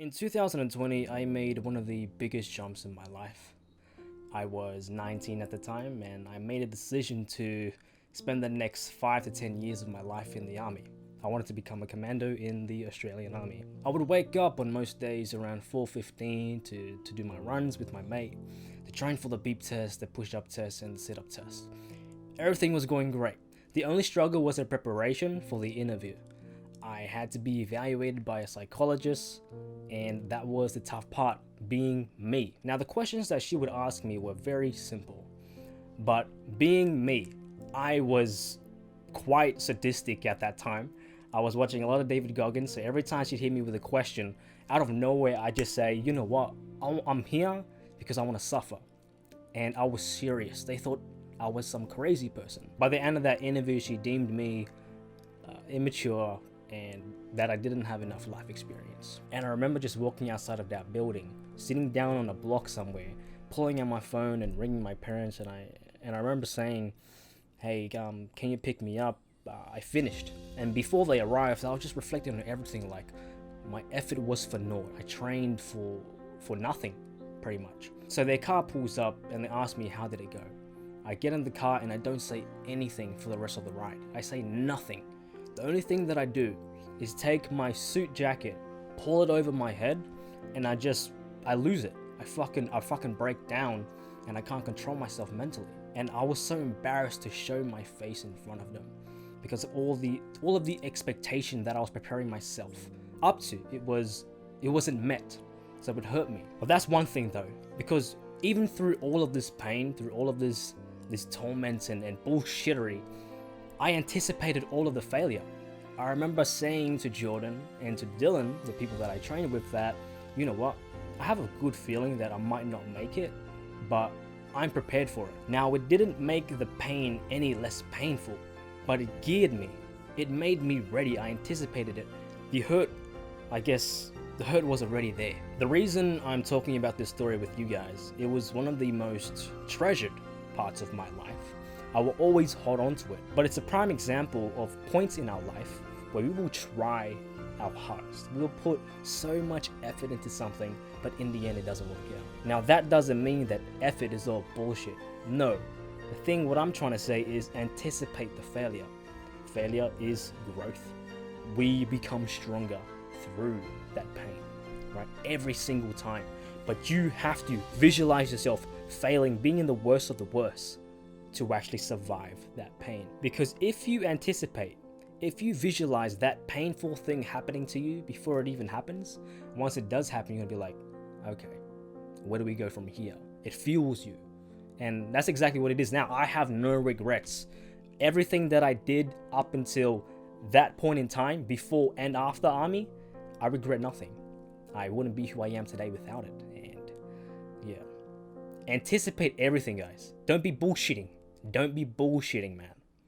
In 2020, I made one of the biggest jumps in my life. I was 19 at the time, and I made a decision to spend the next 5 to 10 years of my life in the army. I wanted to become a commando in the Australian Army. I would wake up on most days around 4:15 to do my runs with my mate, to train for the beep test, the push-up test, and the sit-up test. Everything was going great. The only struggle was the preparation for the interview. I had to be evaluated by a psychologist, and that was the tough part, being me. Now, the questions that she would ask me were very simple, but being me, I was quite sadistic at that time. I was watching a lot of David Goggins, so every time she'd hit me with a question, out of nowhere, I just say, you know what, I'm here because I want to suffer. And I was serious. They thought I was some crazy person. By the end of that interview, she deemed me immature and that I didn't have enough life experience. And I remember just walking outside of that building, sitting down on a block somewhere, pulling out my phone and ringing my parents, and I remember saying, hey, can you pick me up? I finished. And before they arrived, I was just reflecting on everything, like my effort was for naught. I trained for nothing, pretty much. So their car pulls up and they ask me, how did it go? I get in the car and I don't say anything for the rest of the ride. I say nothing. The only thing that I do is take my suit jacket, pull it over my head, and I lose it. I fucking break down and I can't control myself mentally. And I was so embarrassed to show my face in front of them because of all of the expectation that I was preparing myself up to. It wasn't met. So it hurt me. But that's one thing though, because even through all of this pain, through all of this torment and bullshittery, I anticipated all of the failure. I remember saying to Jordan and to Dylan, the people that I trained with, that, you know what, I have a good feeling that I might not make it, but I'm prepared for it. Now, it didn't make the pain any less painful, but it geared me. It made me ready. I anticipated it. The hurt, I guess, the hurt was already there. The reason I'm talking about this story with you guys, it was one of the most treasured parts of my life. I will always hold on to it, but it's a prime example of points in our life where we will try our hardest. We'll put so much effort into something, but in the end it doesn't work out. Now, that doesn't mean that effort is all bullshit. No. What I'm trying to say is anticipate the failure. Failure is growth. We become stronger through that pain, right? Every single time. But you have to visualize yourself failing, being in the worst of the worst, to actually survive that pain. Because if you anticipate, if you visualize that painful thing happening to you before it even happens, once it does happen, you're gonna be like, okay, where do we go from here? It fuels you. And that's exactly what it is now. I have no regrets. Everything that I did up until that point in time, before and after army, I regret nothing. I wouldn't be who I am today without it. And yeah, anticipate everything, guys. Don't be bullshitting. Don't be bullshitting, man.